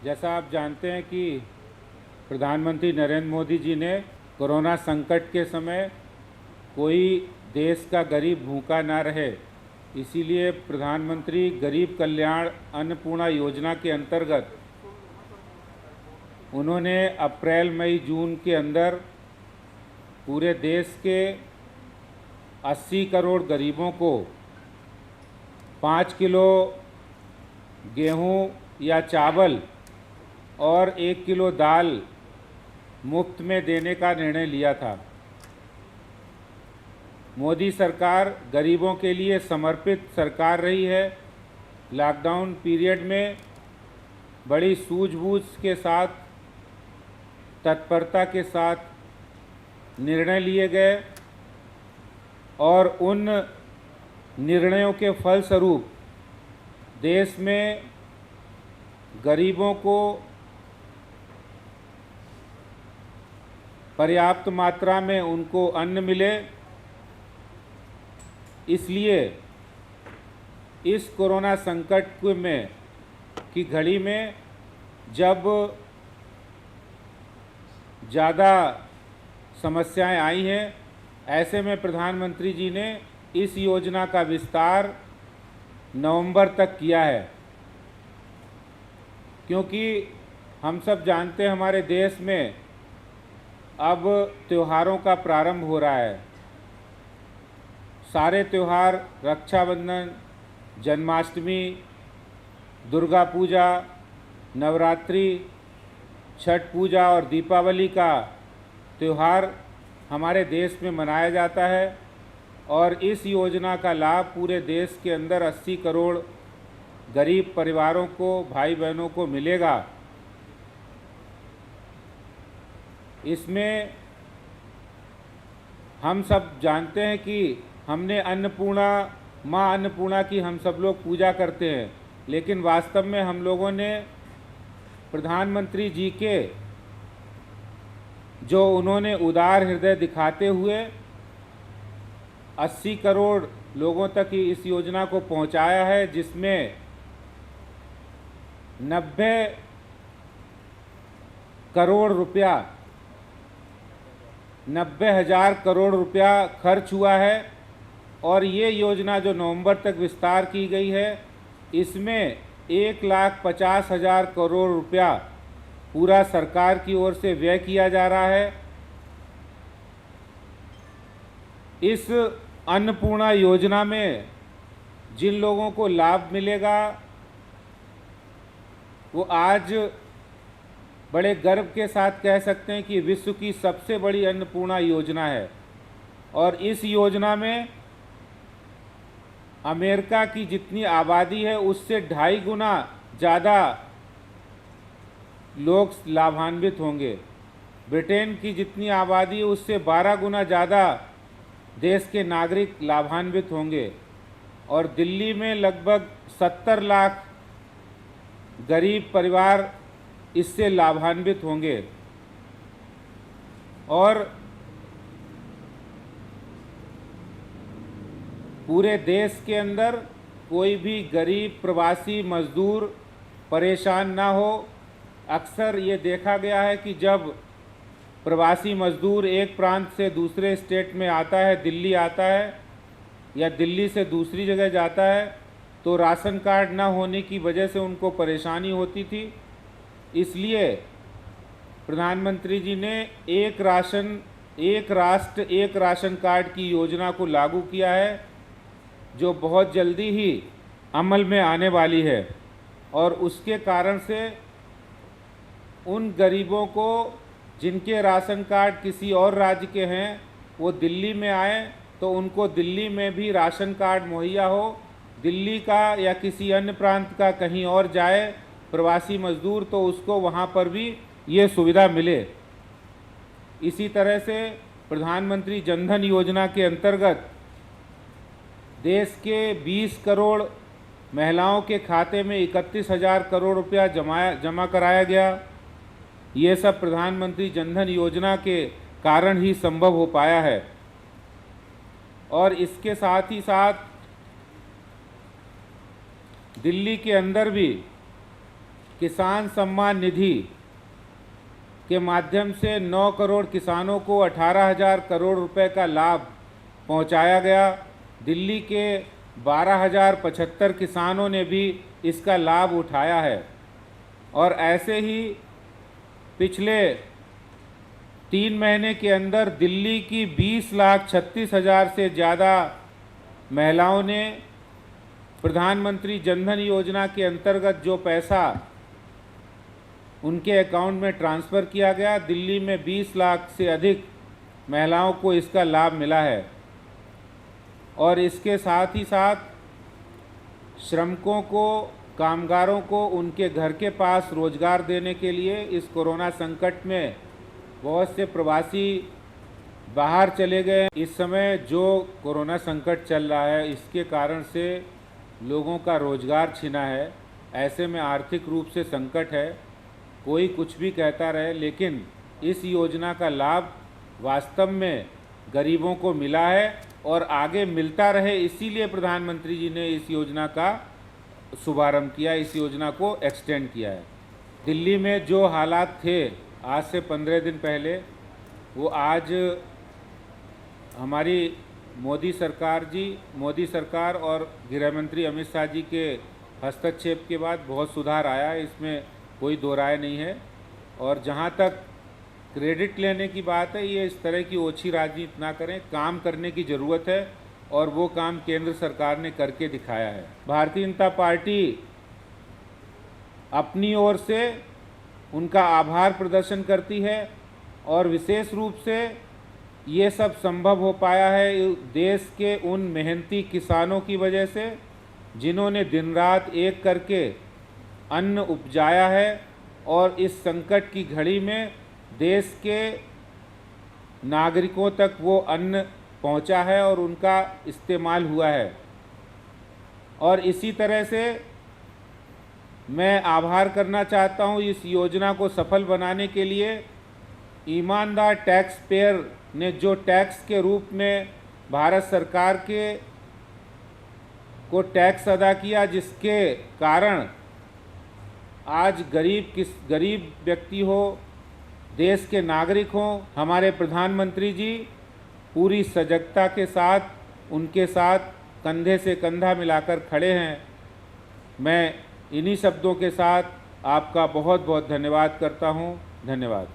जैसा आप जानते हैं कि प्रधानमंत्री नरेंद्र मोदी जी ने कोरोना संकट के समय कोई देश का गरीब भूखा ना रहे, इसीलिए प्रधानमंत्री गरीब कल्याण अन्नपूर्णा योजना के अंतर्गत उन्होंने अप्रैल मई जून के अंदर पूरे देश के 80 करोड़ गरीबों को 5 किलो गेहूं या चावल और 1 किलो दाल मुफ्त में देने का निर्णय लिया था। मोदी सरकार गरीबों के लिए समर्पित सरकार रही है। लॉकडाउन पीरियड में बड़ी सूझबूझ के साथ, तत्परता के साथ निर्णय लिए गए और उन निर्णयों के फलस्वरूप देश में गरीबों को पर्याप्त मात्रा में उनको अन्न मिले। इसलिए इस कोरोना संकट में की घड़ी में जब ज़्यादा समस्याएं आई हैं, ऐसे में प्रधानमंत्री जी ने इस योजना का विस्तार नवंबर तक किया है, क्योंकि हम सब जानते हैं हमारे देश में अब त्योहारों का प्रारंभ हो रहा है। सारे त्यौहार, रक्षाबंधन, जन्माष्टमी, दुर्गा पूजा, नवरात्रि, छठ पूजा और दीपावली का त्यौहार हमारे देश में मनाया जाता है और इस योजना का लाभ पूरे देश के अंदर 80 करोड़ गरीब परिवारों को, भाई बहनों को मिलेगा। इसमें हम सब जानते हैं कि हमने माँ अन्नपूर्णा की हम सब लोग पूजा करते हैं, लेकिन वास्तव में हम लोगों ने प्रधानमंत्री जी के जो उन्होंने उदार हृदय दिखाते हुए 80 करोड़ लोगों तक इस योजना को पहुंचाया है, जिसमें 90 करोड़ रुपया 90,000 करोड़ रुपया खर्च हुआ है। और ये योजना जो नवंबर तक विस्तार की गई है, इसमें 1,50,000 करोड़ रुपया पूरा सरकार की ओर से व्यय किया जा रहा है। इस अन्नपूर्णा योजना में जिन लोगों को लाभ मिलेगा वो आज बड़े गर्व के साथ कह सकते हैं कि विश्व की सबसे बड़ी अन्नपूर्णा योजना है। और इस योजना में अमेरिका की जितनी आबादी है उससे 2.5 गुना ज़्यादा लोग लाभान्वित होंगे। ब्रिटेन की जितनी आबादी है उससे 12 गुना ज़्यादा देश के नागरिक लाभान्वित होंगे। और दिल्ली में लगभग 70 लाख गरीब परिवार इससे लाभान्वित होंगे। और पूरे देश के अंदर कोई भी गरीब प्रवासी मजदूर परेशान ना हो। अक्सर ये देखा गया है कि जब प्रवासी मजदूर एक प्रांत से दूसरे स्टेट में आता है, दिल्ली आता है या दिल्ली से दूसरी जगह जाता है, तो राशन कार्ड ना होने की वजह से उनको परेशानी होती थी। इसलिए प्रधानमंत्री जी ने एक राष्ट्र एक राशन कार्ड की योजना को लागू किया है, जो बहुत जल्दी ही अमल में आने वाली है। और उसके कारण से उन गरीबों को जिनके राशन कार्ड किसी और राज्य के हैं, वो दिल्ली में आए तो उनको दिल्ली में भी राशन कार्ड मुहैया हो। दिल्ली का या किसी अन्य प्रांत का कहीं और जाए प्रवासी मजदूर तो उसको वहाँ पर भी ये सुविधा मिले। इसी तरह से प्रधानमंत्री जनधन योजना के अंतर्गत देश के 20 करोड़ महिलाओं के खाते में 31,000 करोड़ रुपया जमा कराया गया। ये सब प्रधानमंत्री जनधन योजना के कारण ही संभव हो पाया है। और इसके साथ ही साथ दिल्ली के अंदर भी किसान सम्मान निधि के माध्यम से 9 करोड़ किसानों को 18,000 करोड़ रुपए का लाभ पहुंचाया गया। दिल्ली के 12,075 किसानों ने भी इसका लाभ उठाया है। और ऐसे ही पिछले 3 महीने के अंदर दिल्ली की 20,36,000 से ज़्यादा महिलाओं ने प्रधानमंत्री जनधन योजना के अंतर्गत जो पैसा उनके अकाउंट में ट्रांसफ़र किया गया, दिल्ली में 20 लाख से अधिक महिलाओं को इसका लाभ मिला है। और इसके साथ ही साथ श्रमिकों को, कामगारों को उनके घर के पास रोज़गार देने के लिए इस कोरोना संकट में बहुत से प्रवासी बाहर चले गए। इस समय जो कोरोना संकट चल रहा है, इसके कारण से लोगों का रोज़गार छिना है। ऐसे में आर्थिक रूप से संकट है। कोई कुछ भी कहता रहे, लेकिन इस योजना का लाभ वास्तव में गरीबों को मिला है और आगे मिलता रहे, इसीलिए प्रधानमंत्री जी ने इस योजना का शुभारंभ किया, इस योजना को एक्सटेंड किया है। दिल्ली में जो हालात थे आज से 15 दिन पहले, वो आज हमारी मोदी सरकार और गृह मंत्री अमित शाह जी के हस्तक्षेप के बाद बहुत सुधार आया है, इसमें कोई दो राय नहीं है। और जहाँ तक क्रेडिट लेने की बात है, ये इस तरह की ओछी राजनीति ना करें, काम करने की ज़रूरत है और वो काम केंद्र सरकार ने करके दिखाया है। भारतीय जनता पार्टी अपनी ओर से उनका आभार प्रदर्शन करती है और विशेष रूप से ये सब संभव हो पाया है देश के उन मेहनती किसानों की वजह से, जिन्होंने दिन रात एक करके अन्न उपजाया है और इस संकट की घड़ी में देश के नागरिकों तक वो अन्न पहुंचा है और उनका इस्तेमाल हुआ है। और इसी तरह से मैं आभार करना चाहता हूं इस योजना को सफल बनाने के लिए ईमानदार टैक्स पेयर ने जो टैक्स के रूप में भारत सरकार को टैक्स अदा किया, जिसके कारण आज गरीब व्यक्ति हो, देश के नागरिक हों, हमारे प्रधानमंत्री जी पूरी सजगता के साथ उनके साथ कंधे से कंधा मिलाकर खड़े हैं। मैं इन्हीं शब्दों के साथ आपका बहुत बहुत धन्यवाद करता हूं। धन्यवाद।